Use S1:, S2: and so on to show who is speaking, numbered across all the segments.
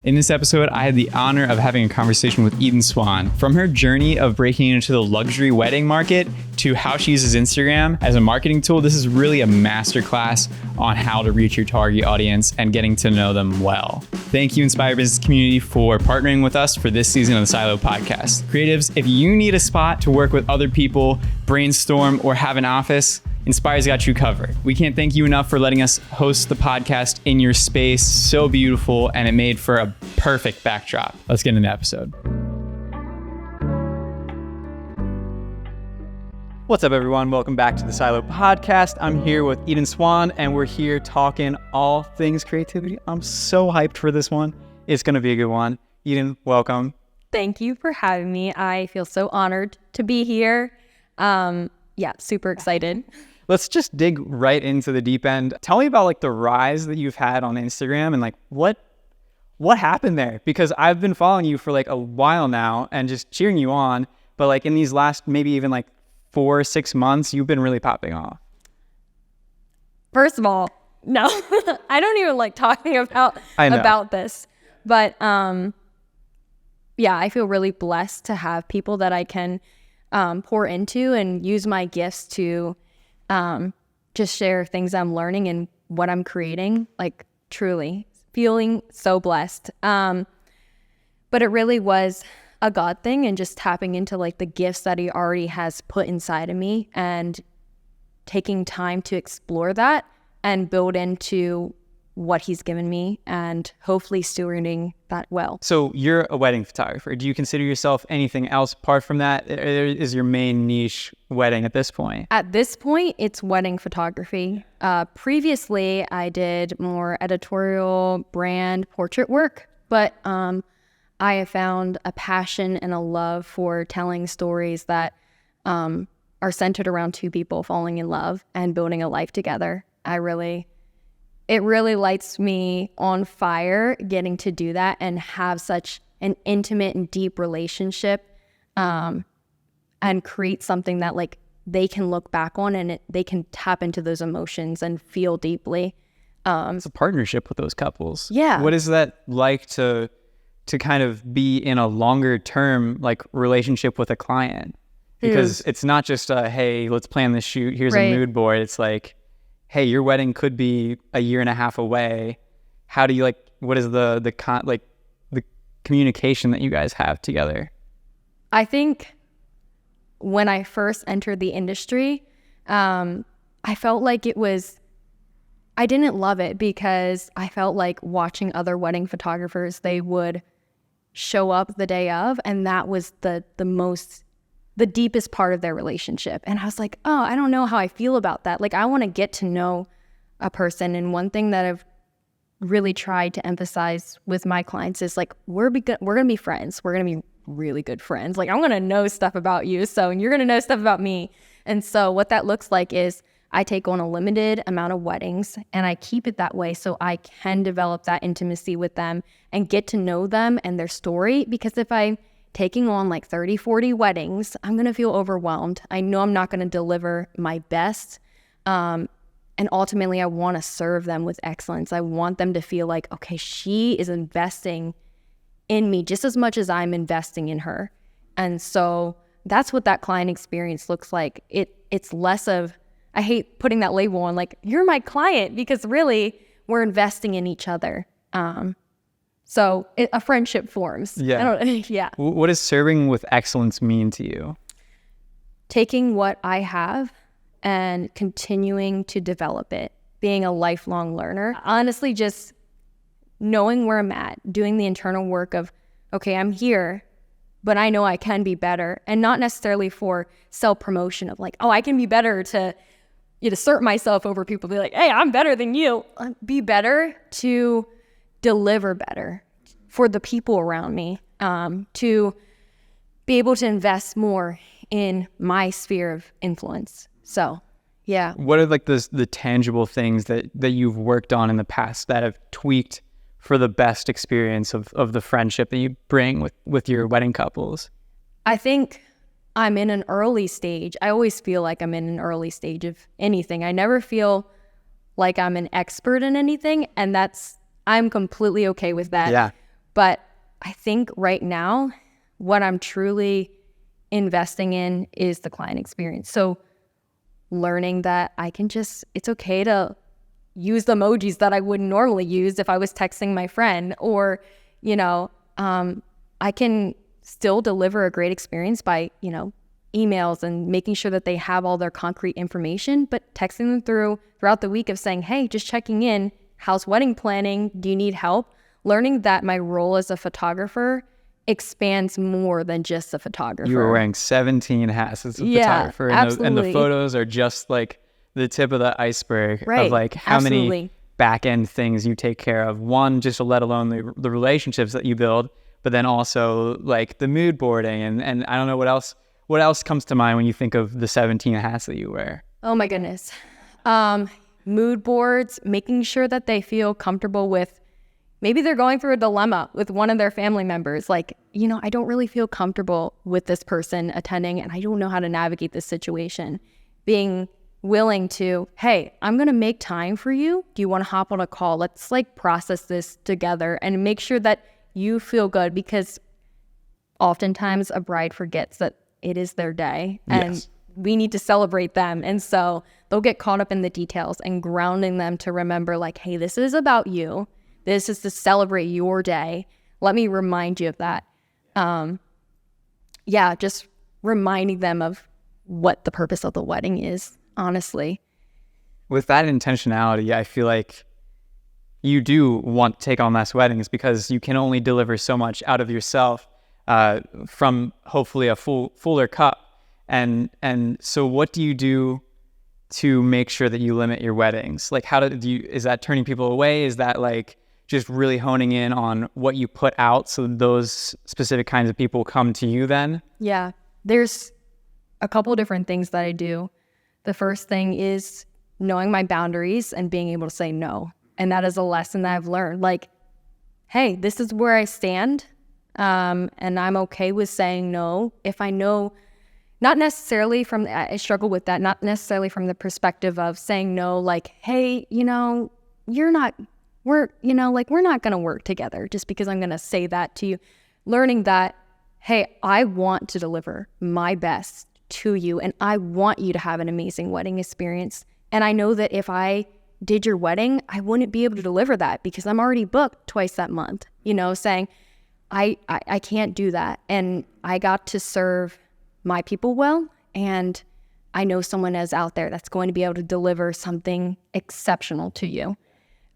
S1: In this episode, I had the honor of having a conversation with Xuan. From her journey of breaking into the luxury wedding market to how she uses Instagram as a marketing tool, this is really a masterclass on how to reach your target audience and getting to know them well. Thank you, Inspire Business community, for partnering with us for this season of the Silo Podcast. Creatives, if you need a spot to work with other people, brainstorm, or have an office, Inspire's got you covered. We can't thank you enough for letting us host the podcast in your space. So beautiful, and it made for a perfect backdrop. Let's get into the episode. What's up, everyone? Welcome back to the Silo Podcast. I'm here with Xuan, and we're here talking all things creativity. I'm so hyped for this one. It's going to be a good one. Eden, welcome.
S2: Thank you for having me. I feel so honored to be here. Super excited.
S1: Let's just dig right into the deep end. Tell me about the rise that you've had on Instagram and what happened there? Because I've been following you for a while now and just cheering you on. But in these last maybe even 4 or 6 months, you've been really popping off.
S2: First of all, no, I don't even like talking about this. But I feel really blessed to have people that I can pour into and use my gifts to just share things I'm learning and what I'm creating. Truly feeling so blessed. But it really was a God thing, and just tapping into the gifts that he already has put inside of me and taking time to explore that and build into what he's given me and hopefully stewarding that well.
S1: So you're a wedding photographer. Do you consider yourself anything else apart from that? Is your main niche wedding at this point?
S2: At this point, it's wedding photography. Previously, I did more editorial brand portrait work, but I have found a passion and a love for telling stories that are centered around two people falling in love and building a life together. It really lights me on fire getting to do that and have such an intimate and deep relationship and create something that they can look back on and they can tap into those emotions and feel deeply.
S1: It's a partnership with those couples.
S2: Yeah.
S1: What is that like to kind of be in a longer term relationship with a client? Because it's not just hey, let's plan this shoot, here's a mood board. It's hey, your wedding could be a year and a half away. How do you what is the communication that you guys have together?
S2: I think when I first entered the industry, I felt I didn't love it because I felt like watching other wedding photographers, they would show up the day of, and that was the deepest part of their relationship. And I was like, oh, I don't know how I feel about that. I want to get to know a person. And one thing that I've really tried to emphasize with my clients is we're going to be friends. We're going to be really good friends. I'm going to know stuff about you. And you're going to know stuff about me. And so what that looks like is I take on a limited amount of weddings and I keep it that way so I can develop that intimacy with them and get to know them and their story. Because if I'm taking on 30, 40 weddings, I'm going to feel overwhelmed. I know I'm not going to deliver my best. And ultimately, I want to serve them with excellence. I want them to feel okay, she is investing in me just as much as I'm investing in her. And so that's what that client experience looks like. It's less of, I hate putting that label on you're my client, because really we're investing in each other. So a friendship forms.
S1: Yeah. What does serving with excellence mean to you?
S2: Taking what I have and continuing to develop it, being a lifelong learner. Honestly, just knowing where I'm at, doing the internal work of, okay, I'm here, but I know I can be better. And not necessarily for self-promotion of I can be better to assert myself over people, be hey, I'm better than you. Be better to deliver better for the people around me, to be able to invest more in my sphere of influence. So, yeah.
S1: What are the tangible things that you've worked on in the past that have tweaked for the best experience of the friendship that you bring with your wedding couples?
S2: I think I'm in an early stage. I always feel like I'm in an early stage of anything. I never feel like I'm an expert in anything, and I'm completely okay with that.
S1: Yeah.
S2: But I think right now, what I'm truly investing in is the client experience. So learning that it's okay to use the emojis that I wouldn't normally use if I was texting my friend, or, I can still deliver a great experience by, emails and making sure that they have all their concrete information, but texting them throughout the week of saying, hey, just checking in, how's wedding planning? Do you need help? Learning that my role as a photographer expands more than just a photographer.
S1: You were wearing 17 hats as a photographer, and the photos are just like the tip of the iceberg of like how many back end things you take care of. One, just let alone the relationships that you build, but then also like the mood boarding and I don't know what else comes to mind when you think of the 17 hats that you wear. Oh my
S2: goodness. Mood boards, making sure that they feel comfortable with, maybe they're going through a dilemma with one of their family members. Like, I don't really feel comfortable with this person attending and I don't know how to navigate this situation. Being willing to, hey, I'm going to make time for you. Do you want to hop on a call? Let's like process this together and make sure that you feel good, because oftentimes a bride forgets that it is their day and we need to celebrate them. And so they'll get caught up in the details, and grounding them to remember like, hey, this is about you. This is to celebrate your day. Let me remind you of that. Just reminding them of what the purpose of the wedding is, honestly.
S1: With that intentionality, I feel like you do want to take on less weddings because you can only deliver so much out of yourself from hopefully a fuller cup. And so what do you do to make sure that you limit your weddings? Like is that turning people away? Is that like just really honing in on what you put out so those specific kinds of people come to you then?
S2: Yeah, there's a couple different things that I do. The first thing is knowing my boundaries and being able to say no. And that is a lesson that I've learned. Like, hey, this is where I stand. And I'm okay with saying no if I know, not necessarily I struggle with that, not necessarily from the perspective of saying no, like, hey, we're not going to work together just because I'm going to say that to you. Learning that, hey, I want to deliver my best to you and I want you to have an amazing wedding experience. And I know that if I did your wedding, I wouldn't be able to deliver that because I'm already booked twice that month, saying I can't do that. And I got to serve my people well. And I know someone is out there that's going to be able to deliver something exceptional to you.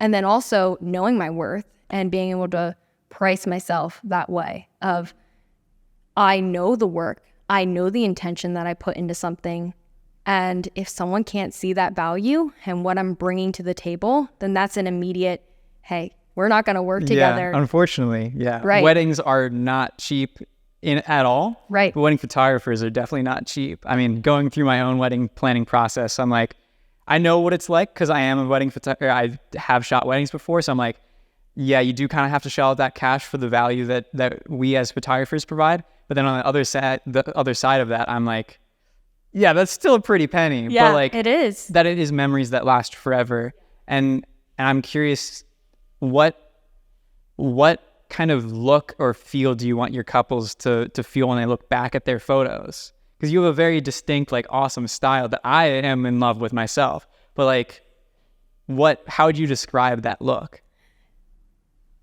S2: And then also knowing my worth and being able to price myself that way of, I know the work, I know the intention that I put into something. And if someone can't see that value and what I'm bringing to the table, then that's an immediate, hey, we're not going to work together.
S1: Yeah, unfortunately, yeah.
S2: Right.
S1: Weddings are not cheap at all.
S2: Right.
S1: But wedding photographers are definitely not cheap. I mean, going through my own wedding planning process, I'm like, I know what it's like because I am a wedding photographer. I have shot weddings before. So I'm like, yeah, you do kind of have to shell out that cash for the value that we as photographers provide. But then on the other side of that, I'm like, yeah, that's still a pretty penny.
S2: Yeah,
S1: but like,
S2: it is.
S1: That it is memories that last forever. And I'm curious, what kind of look or feel do you want your couples to feel when they look back at their photos? Because you have a very distinct, like, awesome style that I am in love with myself. But like, how would you describe that look?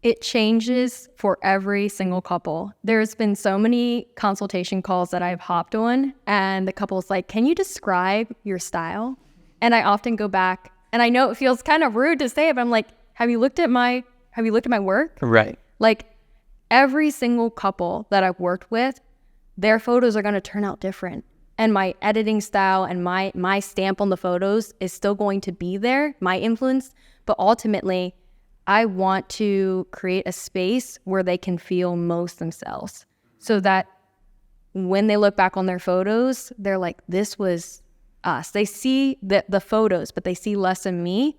S2: It changes for every single couple. There's been so many consultation calls that I've hopped on, and the couple's like, can you describe your style? And I often go back, and I know it feels kind of rude to say it, but I'm like, have you looked at my work?
S1: Right.
S2: Like, every single couple that I've worked with, their photos are going to turn out different. And my editing style and my stamp on the photos is still going to be there, my influence, but ultimately, I want to create a space where they can feel most themselves so that when they look back on their photos, they're like, this was us. They see the photos, but they see less of me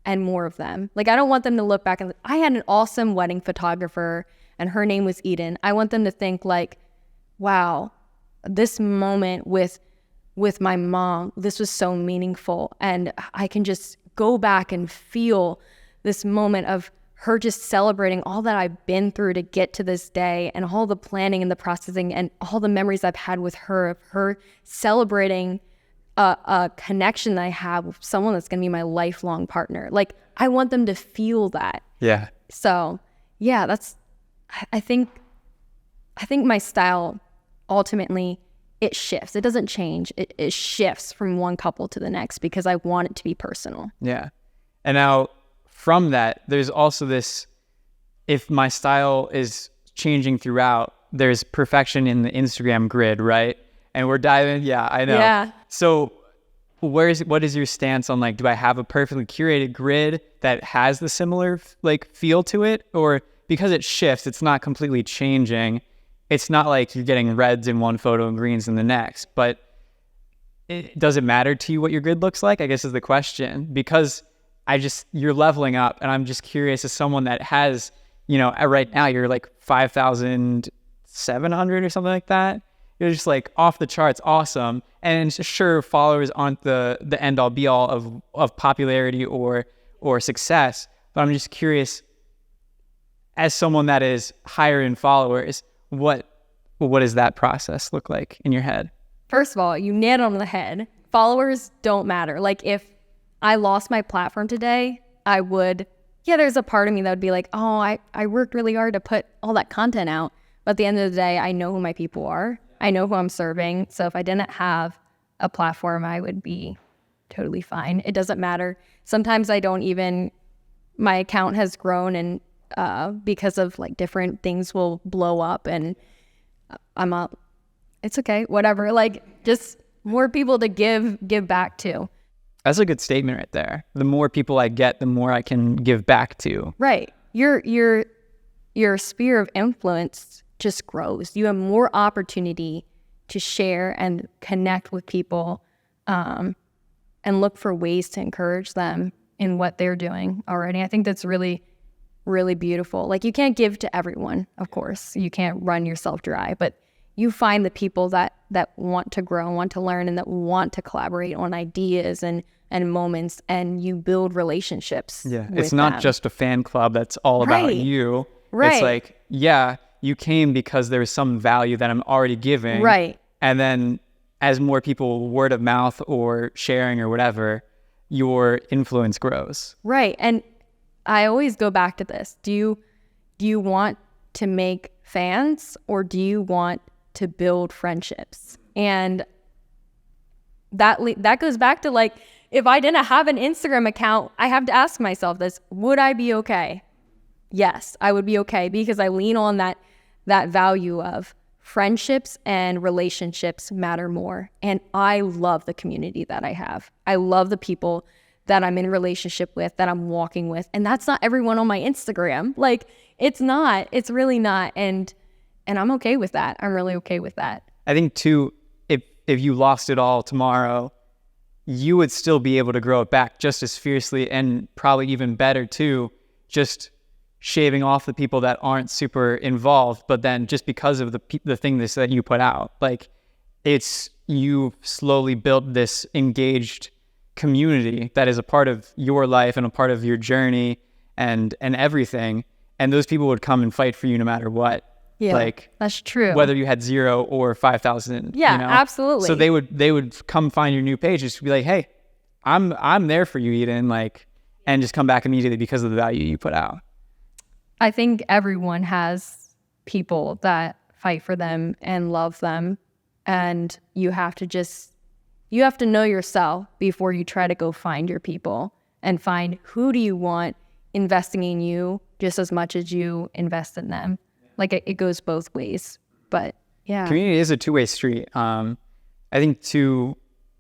S2: and more of them. Like, I don't want them to look back and I had an awesome wedding photographer and her name was Eden. I want them to think like, wow, this moment with my mom, this was so meaningful. And I can just go back and feel this moment of her just celebrating all that I've been through to get to this day, and all the planning and the processing and all the memories I've had with her, of her celebrating a connection that I have with someone that's going to be my lifelong partner. Like, I want them to feel that.
S1: Yeah.
S2: So yeah, I think my style ultimately, it shifts. It doesn't change. It shifts from one couple to the next because I want it to be personal.
S1: Yeah. And now from that, there's also this, if my style is changing throughout, there's perfection in the Instagram grid, right? And we're diving, yeah, I know.
S2: Yeah.
S1: So what is your stance on, like, do I have a perfectly curated grid that has the similar like feel to it? Or because it shifts, it's not completely changing. It's not like you're getting reds in one photo and greens in the next, but does it matter to you what your grid looks like? I guess is the question, because you're leveling up, and I'm just curious, as someone that has, right now you're like 5,700 or something like that. You're just like off the charts, awesome. And sure, followers aren't the end all be all of popularity or success, but I'm just curious, as someone that is higher in followers, what does that process look like in your head?
S2: First of all, you nailed it on the head. Followers don't matter. Like, if I lost my platform today, there's a part of me that would be like, oh, I worked really hard to put all that content out. But at the end of the day, I know who my people are. I know who I'm serving. So if I didn't have a platform, I would be totally fine. It doesn't matter. Sometimes my account has grown, and because of like different things will blow up, and it's okay, whatever. Like, just more people to give back to.
S1: That's a good statement right there. The more people I get, the more I can give back to.
S2: Right. Your sphere of influence just grows. You have more opportunity to share and connect with people, and look for ways to encourage them in what they're doing already. I think that's really, really beautiful. Like, you can't give to everyone, of course. You can't run yourself dry, but you find the people that want to grow, want to learn, and that want to collaborate on ideas and moments, and you build relationships.
S1: Yeah, it's not just a fan club that's all about you.
S2: Right.
S1: It's like, yeah, you came because there was some value that I'm already giving.
S2: Right.
S1: And then as more people, word of mouth or sharing or whatever, your influence grows.
S2: Right. And I always go back to this. Do you want to make fans, or do you want to build friendships? And that goes back to, like, if I didn't have an Instagram account, I have to ask myself this: would I be okay? Yes, I would be okay, because I lean on that value of friendships and relationships matter more. And I love the community that I have. I love the people that I'm in relationship with, that I'm walking with. And that's not everyone on my Instagram. Like, it's not. It's really not. And I'm okay with that. I'm really okay with that.
S1: I think too, if you lost it all tomorrow, you would still be able to grow it back just as fiercely, and probably even better too, just shaving off the people that aren't super involved, but then just because of the thing that you put out, like, you slowly built this engaged community that is a part of your life and a part of your journey and everything, and those people would come and fight for you no matter what.
S2: Yeah,
S1: like,
S2: that's true.
S1: Whether you had 0 or 5,000.
S2: Yeah, absolutely.
S1: So they would come find your new page, just to be like, hey, I'm there for you, Eden, like, and just come back immediately because of the value you put out.
S2: I think everyone has people that fight for them and love them, and you have to know yourself before you try to go find your people, and find who do you want investing in you just as much as you invest in them. Like, it goes both ways. But yeah,
S1: community is a two-way street. I think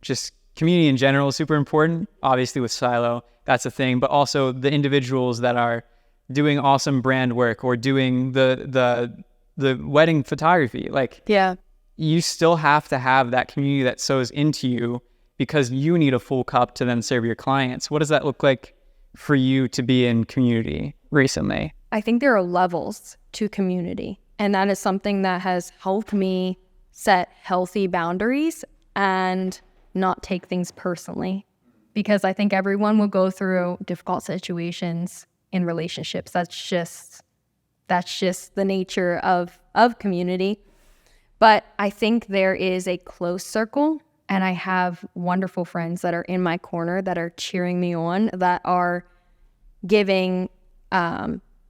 S1: just community in general is super important. Obviously with Silo, that's a thing, but also the individuals that are doing awesome brand work or doing the wedding photography. Like,
S2: yeah,
S1: you still have to have that community that sows into you, because you need a full cup to then serve your clients. What does that look like for you to be in community recently?
S2: I think there are levels to community, and that is something that has helped me set healthy boundaries and not take things personally, because I think everyone will go through difficult situations in relationships. That's just the nature of community. But I think there is a close circle, and I have wonderful friends that are in my corner that are cheering me on, that are giving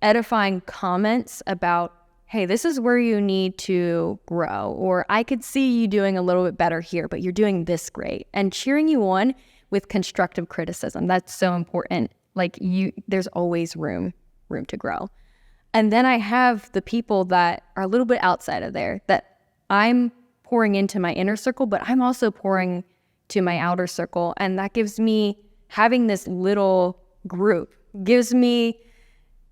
S2: edifying comments about, hey, this is where you need to grow, or I could see you doing a little bit better here, but you're doing this great, and cheering you on with constructive criticism. That's so important. Like, there's always room to grow. And then I have the people that are a little bit outside of there, that I'm pouring into my inner circle, but I'm also pouring to my outer circle. And that gives me, having this little group gives me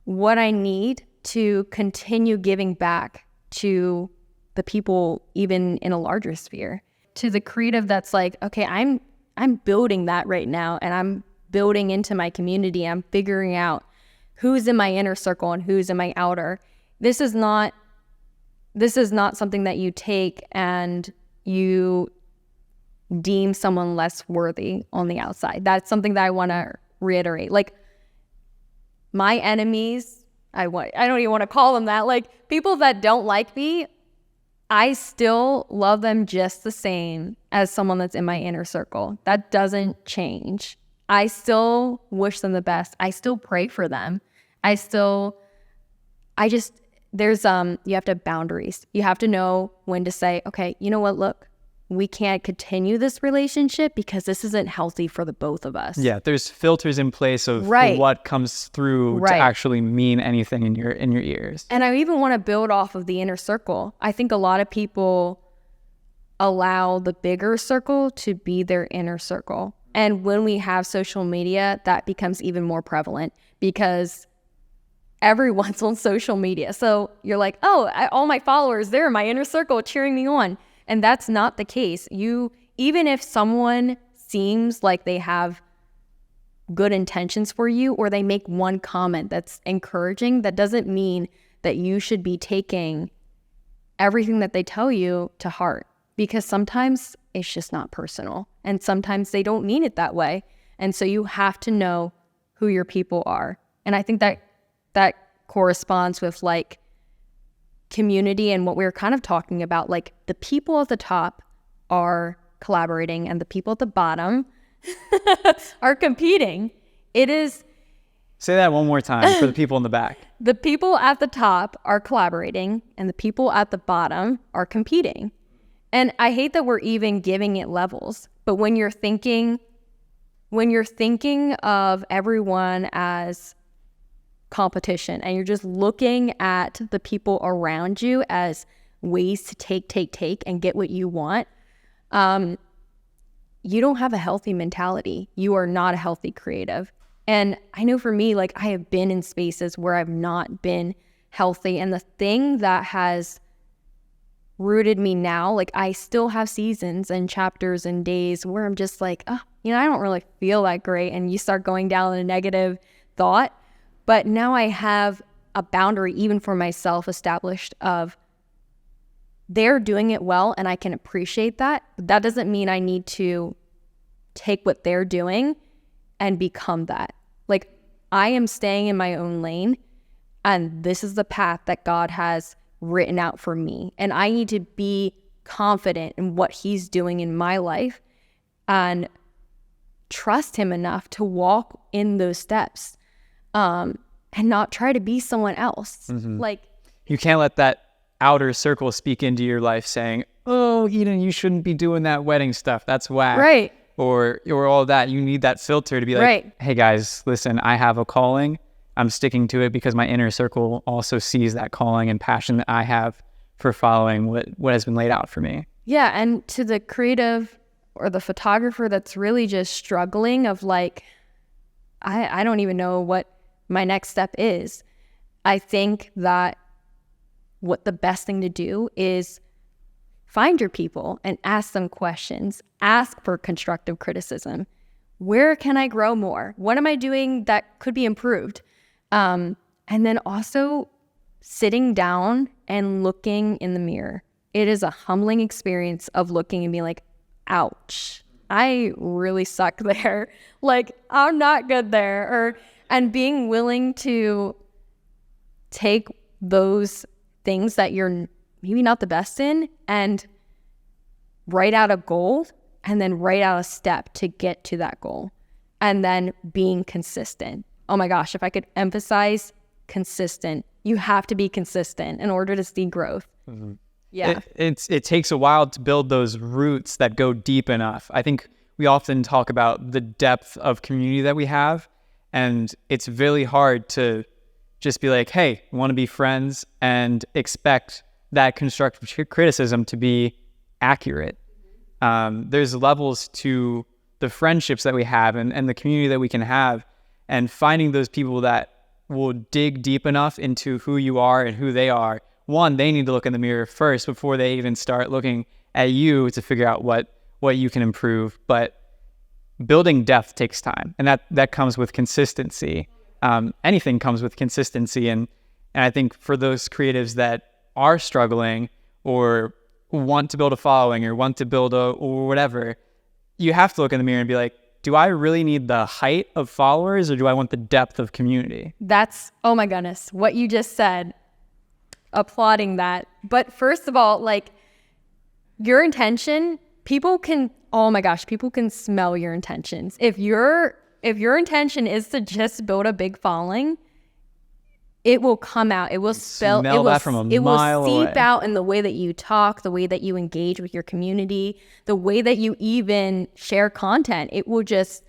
S2: what I need to continue giving back to the people, even in a larger sphere. To the creative that's like, okay, I'm building that right now, and I'm building into my community. I'm figuring out who's in my inner circle and who's in my outer. This is not something that you take and you deem someone less worthy on the outside. That's something that I want to reiterate. Like, my enemies, I don't even want to call them that. Like, people that don't like me, I still love them just the same as someone that's in my inner circle. That doesn't change. I still wish them the best. I still pray for them. You have to have boundaries. You have to know when to say, okay, you know what, look, we can't continue this relationship because this isn't healthy for the both of us.
S1: Yeah, there's filters in place of what comes through to actually mean anything in your ears.
S2: And I even want to build off of the inner circle. I think a lot of people allow the bigger circle to be their inner circle. And when we have social media, that becomes even more prevalent because everyone's on social media. So you're like, oh, all my followers, they're in my inner circle cheering me on. And that's not the case. Even if someone seems like they have good intentions for you, or they make one comment that's encouraging, that doesn't mean that you should be taking everything that they tell you to heart, because sometimes it's just not personal, and sometimes they don't mean it that way. And so you have to know who your people are. And I think that corresponds with like community and what we were kind of talking about. Like, the people at the top are collaborating and the people at the bottom are competing.
S1: Say that one more time for the people in the back.
S2: The people at the top are collaborating and the people at the bottom are competing. And I hate that we're even giving it levels, but when you're thinking of everyone as competition and you're just looking at the people around you as ways to take and get what you want, you don't have a healthy mentality. You are not a healthy creative. And I know for me, like, I have been in spaces where I've not been healthy. And the thing that has rooted me now, like, I still have seasons and chapters and days where I'm just like, oh, I don't really feel that great. And you start going down a negative thought. But now I have a boundary, even for myself, established of they're doing it well and I can appreciate that. But that doesn't mean I need to take what they're doing and become that. Like, I am staying in my own lane, and this is the path that God has written out for me. And I need to be confident in what He's doing in my life and trust Him enough to walk in those steps. And not try to be someone else. Mm-hmm. Like,
S1: you can't let that outer circle speak into your life saying, oh, Eden, you shouldn't be doing that wedding stuff. That's whack.
S2: Right.
S1: Or all that. You need that filter to be like, hey guys, listen, I have a calling. I'm sticking to it because my inner circle also sees that calling and passion that I have for following what has been laid out for me.
S2: Yeah. And to the creative or the photographer that's really just struggling of like, I don't even know what my next step is. I think that what the best thing to do is find your people and ask them questions. Ask for constructive criticism. Where can I grow more? What am I doing that could be improved? And then also sitting down and looking in the mirror. It is a humbling experience of looking and being like, ouch, I really suck there. Like, I'm not good there. Or And being willing to take those things that you're maybe not the best in and write out a goal and then write out a step to get to that goal. And then being consistent. Oh my gosh, if I could emphasize consistent, you have to be consistent in order to see growth.
S1: Mm-hmm.
S2: Yeah.
S1: It takes a while to build those roots that go deep enough. I think we often talk about the depth of community that we have, and it's really hard to just be like, hey, we want to be friends and expect that constructive criticism to be accurate. There's levels to the friendships that we have and the community that we can have, and finding those people that will dig deep enough into who you are and who they are. One, they need to look in the mirror first before they even start looking at you to figure out what you can improve. But building depth takes time, and that comes with consistency. Anything comes with consistency, and I think for those creatives that are struggling or want to build a following or want to build or whatever, you have to look in the mirror and be like, do I really need the height of followers, or do I want the depth of community?
S2: That's, oh my goodness, what you just said. Applauding that. But first of all, like, your intention, people can smell your intentions. If your intention is to just build a big following, it will come out. It will spill.
S1: Smell that from a mile away.
S2: It will seep out in the way that you talk, the way that you engage with your community, the way that you even share content. It will just,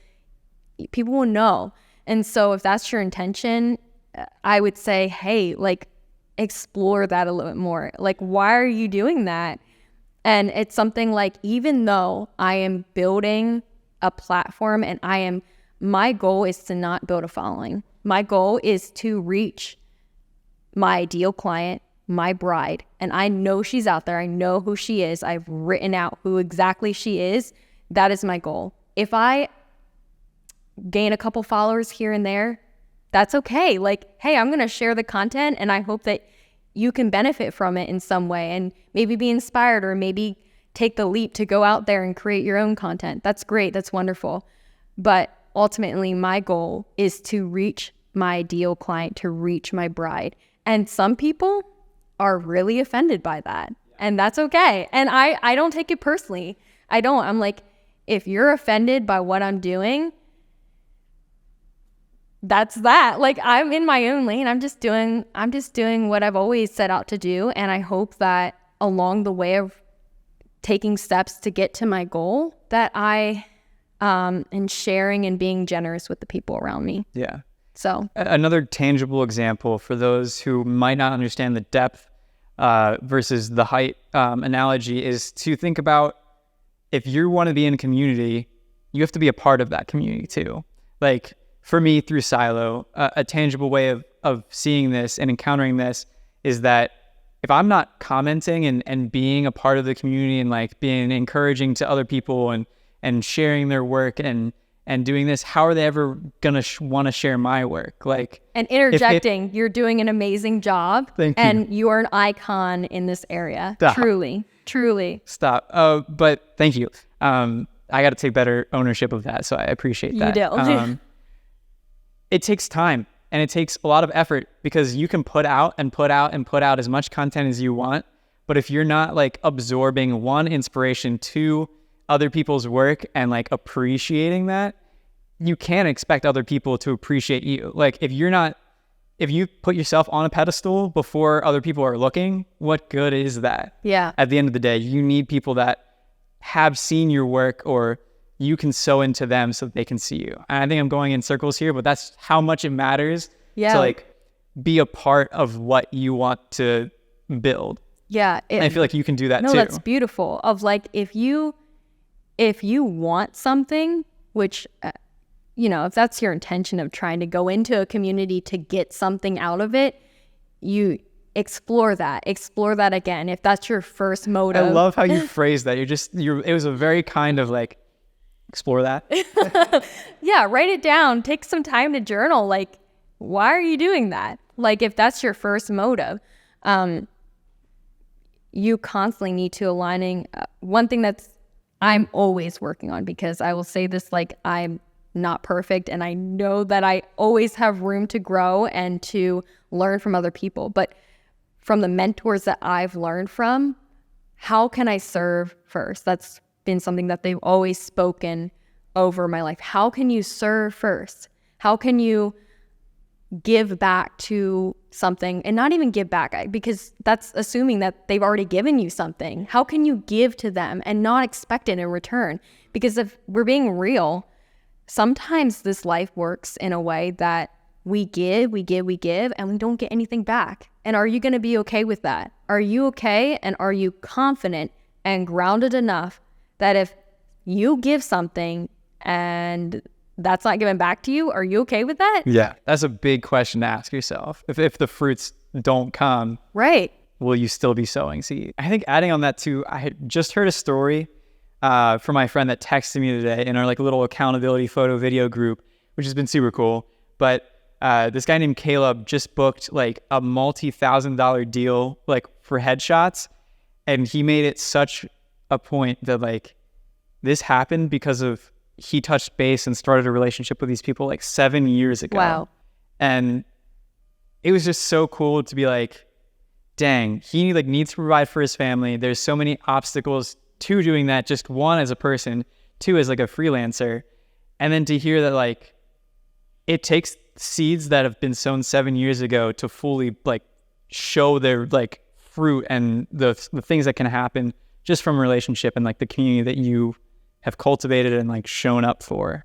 S2: people will know. And so if that's your intention, I would say, hey, like, explore that a little bit more. Like, why are you doing that? And it's something like, even though I am building a platform and my goal is to not build a following. My goal is to reach my ideal client, my bride, and I know she's out there. I know who she is. I've written out who exactly she is. That is my goal. If I gain a couple followers here and there, that's okay. Like, hey, I'm going to share the content, and I hope that you can benefit from it in some way and maybe be inspired, or maybe take the leap to go out there and create your own content. That's great. That's wonderful. But ultimately, my goal is to reach my ideal client, to reach my bride. And some people are really offended by that. And that's okay. And I don't take it personally. I don't. I'm like, if you're offended by what I'm doing, that's that. Like, I'm in my own lane. I'm just doing what I've always set out to do. And I hope that along the way of taking steps to get to my goal, that I am sharing and being generous with the people around me.
S1: Yeah.
S2: So
S1: another tangible example for those who might not understand the depth versus the height analogy is to think about, if you want to be in a community, you have to be a part of that community too. Like, for me, through Silo, a tangible way of seeing this and encountering this is that if I'm not commenting and being a part of the community and like being encouraging to other people and sharing their work and doing this, how are they ever gonna want to share my work? Like,
S2: and interjecting, you're doing an amazing job.
S1: Thank you.
S2: And you are an icon in this area.
S1: Stop.
S2: Truly.
S1: Stop. But thank you. I got to take better ownership of that, so I appreciate that.
S2: You do.
S1: It takes time and it takes a lot of effort, because you can put out as much content as you want, but if you're not like absorbing, one, inspiration, two, other people's work and like appreciating that, you can't expect other people to appreciate you. Like, if you put yourself on a pedestal before other people are looking, what good is that?
S2: Yeah.
S1: At the end of the day, you need people that have seen your work, or you can sow into them so that they can see you. And I think I'm going in circles here, but that's how much it matters to like be a part of what you want to build.
S2: Yeah.
S1: And I feel like you can do that too.
S2: No, that's beautiful. Of like, if you want something, which, if that's your intention of trying to go into a community to get something out of it, you explore that again. If that's your first motive.
S1: I love how you phrase that. It was a very kind of like, explore that.
S2: Yeah, write it down. Take some time to journal. Like, why are you doing that? Like, if that's your first motive, you constantly need to aligning. One thing that's I'm always working on, because I will say this, like, I'm not perfect, and I know that I always have room to grow and to learn from other people. But from the mentors that I've learned from, how can I serve first? That's been something that they've always spoken over my life. How can you serve first? How can you give back to something, and not even give back, because that's assuming that they've already given you something. How can you give to them and not expect it in return? Because if we're being real, sometimes this life works in a way that we give, and we don't get anything back. And are you going to be okay with that? Are you okay? And are you confident and grounded enough that if you give something and that's not given back to you, are you okay with that?
S3: Yeah, that's a big question to ask yourself. If the fruits don't come,
S2: right,
S3: will you still be sowing seed? I think adding on that too, I had just heard a story from my friend that texted me today in our like little accountability photo video group, which has been super cool. But this guy named Caleb just booked like a multi-$1,000 deal like for headshots, and he made it such a point that like this happened because of he touched base and started a relationship with these people like 7 years ago.
S2: Wow.
S3: And it was just so cool to be like, dang, he like needs to provide for his family. There's so many obstacles to doing that. Just one, as a person, two, as like a freelancer. And then to hear that like it takes seeds that have been sown 7 years ago to fully like show their like fruit and the things that can happen just from a relationship and like the community that you have cultivated and like shown up for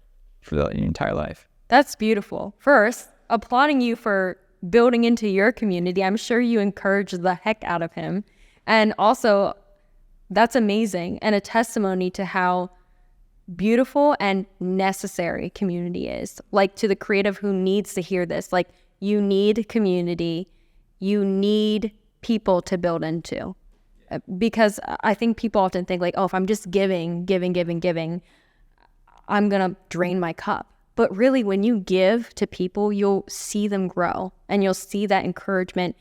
S3: your entire life.
S2: That's beautiful. First, applauding you for building into your community. I'm sure you encouraged the heck out of him. And also, that's amazing and a testimony to how beautiful and necessary community is. Like, to the creative who needs to hear this, like, you need community. You need people to build into. Because I think people often think like, oh, if I'm just giving, I'm going to drain my cup. But really, when you give to people, you'll see them grow, and you'll see that encouragement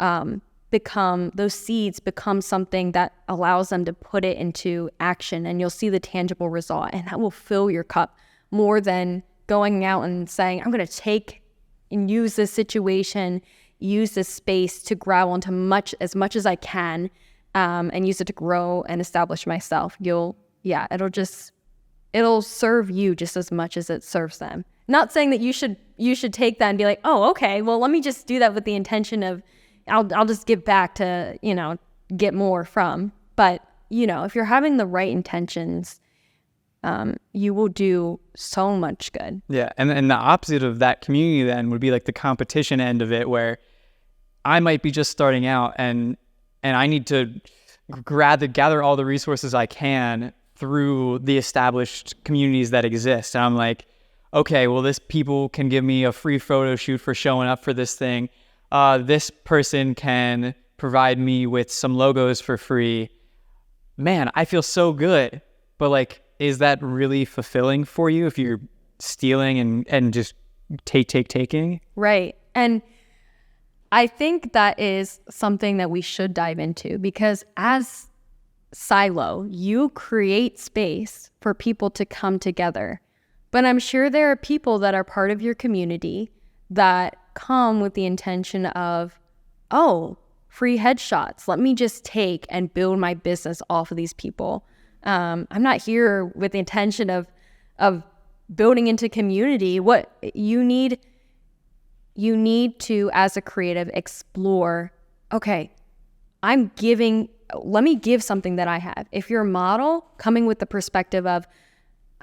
S2: those seeds become something that allows them to put it into action, and you'll see the tangible result, and that will fill your cup more than going out and saying, I'm going to take and use this situation, use this space to grow into as much as I can. And use it to grow and establish myself. It'll serve you just as much as it serves them. Not saying that you should take that and be like, oh, okay, well, let me just do that with the intention of, I'll just give back to, get more from. But, if you're having the right intentions, you will do so much good.
S3: Yeah. And the opposite of that community then would be like the competition end of it, where I might be just starting out and I need to gather all the resources I can through the established communities that exist. And I'm like, okay, well, this people can give me a free photo shoot for showing up for this thing. This person can provide me with some logos for free. Man, I feel so good. But like, is that really fulfilling for you if you're stealing and just taking?
S2: Right. And I think that is something that we should dive into, because as Silo, you create space for people to come together. But I'm sure there are people that are part of your community that come with the intention of, oh, free headshots. Let me just take and build my business off of these people. I'm not here with the intention of building into community. What you need to, as a creative, explore, okay, let me give something that I have. If you're a model, coming with the perspective of,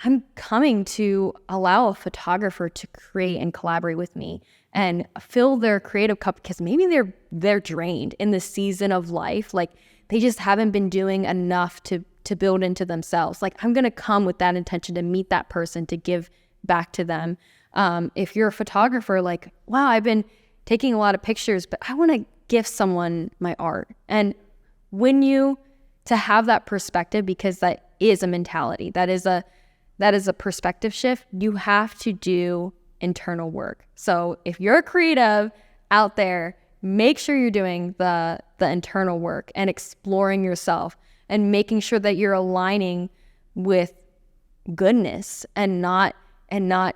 S2: I'm coming to allow a photographer to create and collaborate with me and fill their creative cup, because maybe they're drained in this season of life. Like, they just haven't been doing enough to build into themselves. Like, I'm going to come with that intention to meet that person, to give back to them. If you're a photographer, like, wow, I've been taking a lot of pictures, but I want to gift someone my art. And to have that perspective, because that is a mentality, that is a perspective shift, you have to do internal work. So if you're a creative out there, make sure you're doing the internal work and exploring yourself and making sure that you're aligning with goodness and not and not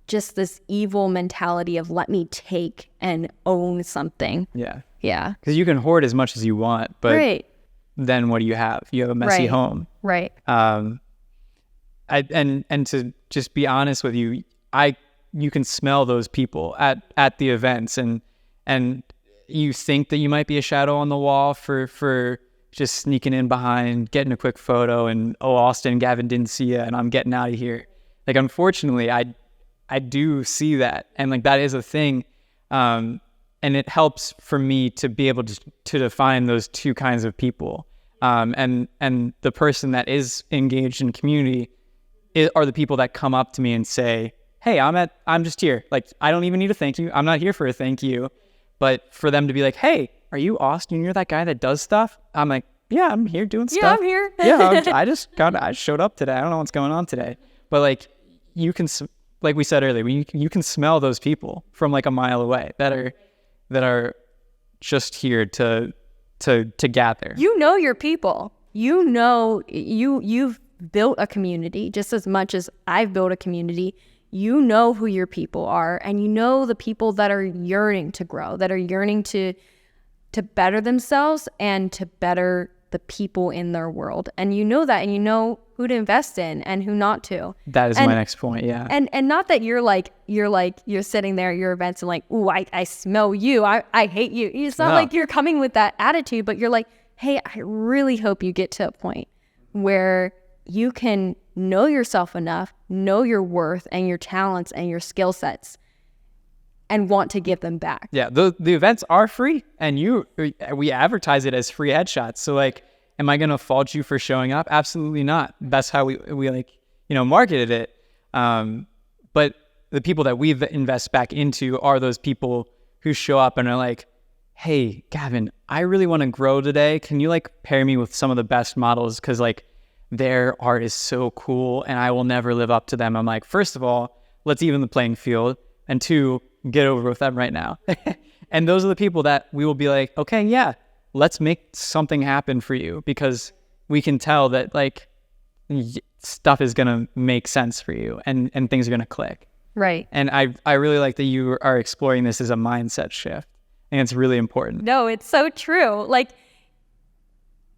S2: just this evil mentality of let me take and own something.
S3: Yeah.
S2: Yeah.
S3: Because you can hoard as much as you want, but
S2: Right.
S3: then what do you have? You have a messy
S2: Right.
S3: home.
S2: Right.
S3: And to just be honest with you, you can smell those people at the events, and you think that you might be a shadow on the wall for just sneaking in behind, getting a quick photo, and Austin and Gavin didn't see you, and I'm getting out of here. Like, unfortunately, I do see that, and like that is a thing, and it helps for me to be able to define those two kinds of people, and the person that is engaged in community are the people that come up to me and say, hey, I'm just here. Like, I don't even need a thank you. I'm not here for a thank you. But for them to be like, hey, are you Austin? You're that guy that does stuff? I'm like, yeah, I'm here doing stuff.
S2: Yeah, I'm here.
S3: Yeah, I showed up today. I don't know what's going on today. But like, you can, like we said earlier, you can smell those people from like a mile away that are just here to gather.
S2: You know your people. You know you've built a community just as much as I've built a community. You know who your people are, and you know the people that are yearning to grow, that are yearning to better themselves and to better the people in their world. And you know that, and you know who to invest in and who not to.
S3: That is my next point. Yeah.
S2: And not that you're sitting there at your events and like, ooh, I smell you. I hate you. It's not like you're coming with that attitude, but you're like, hey, I really hope you get to a point where you can know yourself enough, know your worth and your talents and your skill sets, and want to give them back.
S3: Yeah, the events are free, and we advertise it as free headshots. So like, am I gonna fault you for showing up? Absolutely not. That's how we like, marketed it. But the people that we've invest back into are those people who show up and are like, hey, Gavin, I really want to grow today. Can you like pair me with some of the best models? Because like, their art is so cool and I will never live up to them. I'm like, first of all, let's even the playing field. And two, get over with them right now. And those are the people that we will be like, okay, yeah, let's make something happen for you, because we can tell that like stuff is going to make sense for you and things are going to click.
S2: Right.
S3: And I really like that you are exploring this as a mindset shift. And it's really important.
S2: No, it's so true. Like,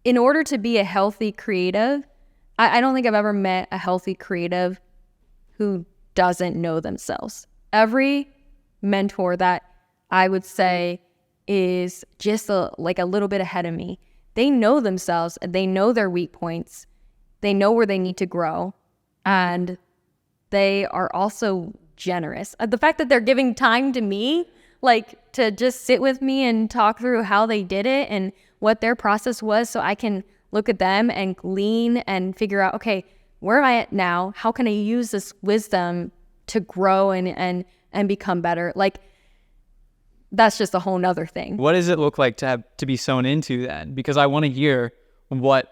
S2: in order to be a healthy creative, I don't think I've ever met a healthy creative who doesn't know themselves. Every mentor that I would say is just like a little bit ahead of me, they know themselves, they know their weak points, they know where they need to grow, and they are also generous. The fact that they're giving time to me, like to just sit with me and talk through how they did it and what their process was, so I can look at them and glean and figure out, okay, where am I at now? How can I use this wisdom to grow and become better? Like, that's just a whole nother thing.
S3: What does it look like to be sewn into then? Because I want to hear what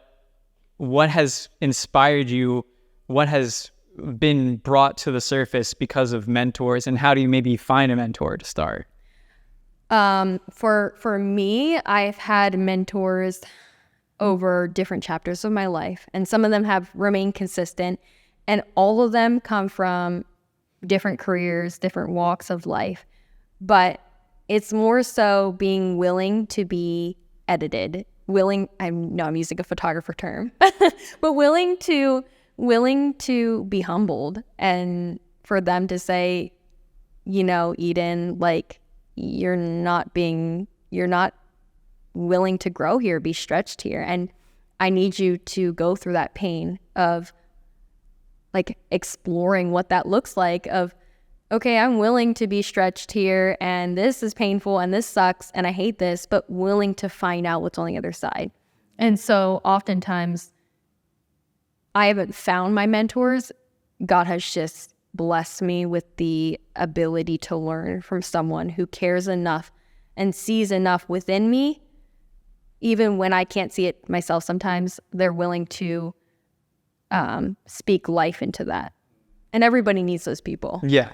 S3: has inspired you, what has been brought to the surface because of mentors, and how do you maybe find a mentor to start?
S2: For me, I've had mentors over different chapters of my life, and some of them have remained consistent, and all of them come from different careers, different walks of life. But it's more so being willing to be edited, I'm using a photographer term, but willing to be humbled, and for them to say, Eden, like, you're not willing to grow here, be stretched here, and I need you to go through that pain of like exploring what that looks like, of, okay, I'm willing to be stretched here, and this is painful and this sucks and I hate this, but willing to find out what's on the other side. And so oftentimes I haven't found my mentors. God has just blessed me with the ability to learn from someone who cares enough and sees enough within me. Even when I can't see it myself, sometimes they're willing to speak life into that. And everybody needs those people.
S3: Yeah.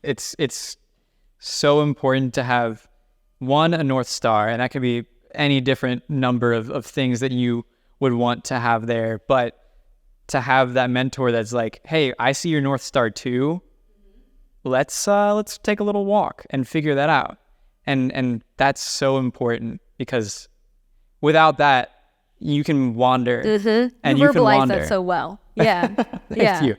S3: It's so important to have, one, a North Star, and that could be any different number of things that you would want to have there. But to have that mentor that's like, hey, I see your North Star too. Let's take a little walk and figure that out. And that's so important, because without that, you can wander. And
S2: you
S3: you can
S2: verbalize
S3: wander.
S2: that so well. Yeah.
S3: Thank you.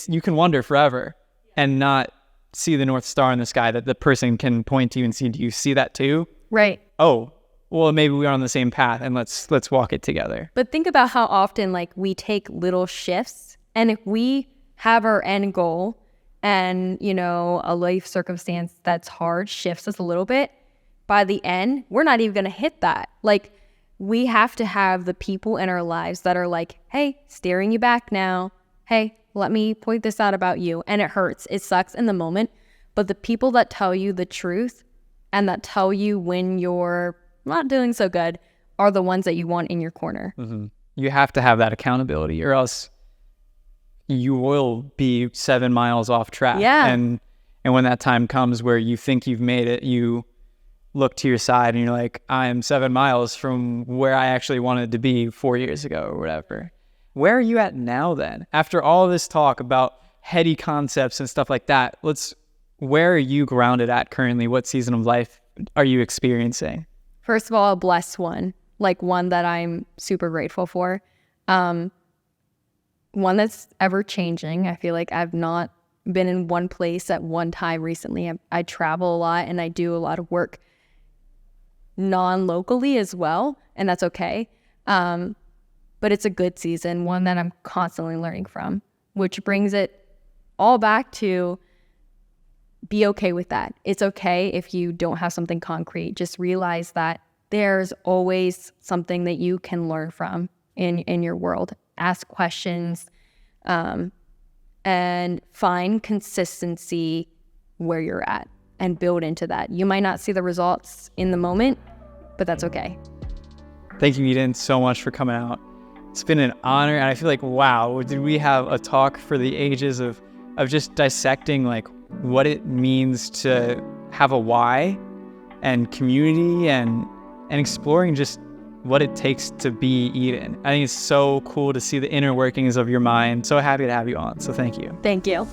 S3: You can wander forever and not see the North Star in the sky that the person can point to you and see, do you see that too?
S2: Right.
S3: Oh, well, maybe we are on the same path, and let's walk it together.
S2: But think about how often like we take little shifts, and if we have our end goal and, you know, a life circumstance that's hard shifts us a little bit, by the end, we're not even going to hit that. Like, we have to have the people in our lives that are like, hey, steering you back now. Hey, let me point this out about you. And it hurts. It sucks in the moment. But the people that tell you the truth and that tell you when you're not doing so good are the ones that you want in your corner.
S3: You have to have that accountability, or else you will be 7 miles off track.
S2: Yeah.
S3: And when that time comes where you think you've made it, you look to your side and you're like, I'm 7 miles from where I actually wanted to be 4 years ago or whatever. Where are you at now then? After all this talk about heady concepts and stuff like that, where are you grounded at currently? What season of life are you experiencing?
S2: First of all, a blessed one, like one that I'm super grateful for. One that's ever changing. I feel like I've not been in one place at one time recently. I travel a lot and I do a lot of work non-locally as well, and that's okay. But it's a good season, one that I'm constantly learning from, which brings it all back to be okay with that. It's okay if you don't have something concrete. Just realize that there's always something that you can learn from in your world. Ask questions, and find consistency where you're at and build into that. You might not see the results in the moment, but that's okay.
S3: Thank you, Eden, so much for coming out. It's been an honor, and I feel like, wow, did we have a talk for the ages of just dissecting like what it means to have a why and community and exploring just what it takes to be Eden. I think it's so cool to see the inner workings of your mind. So happy to have you on. So thank you.
S2: Thank you.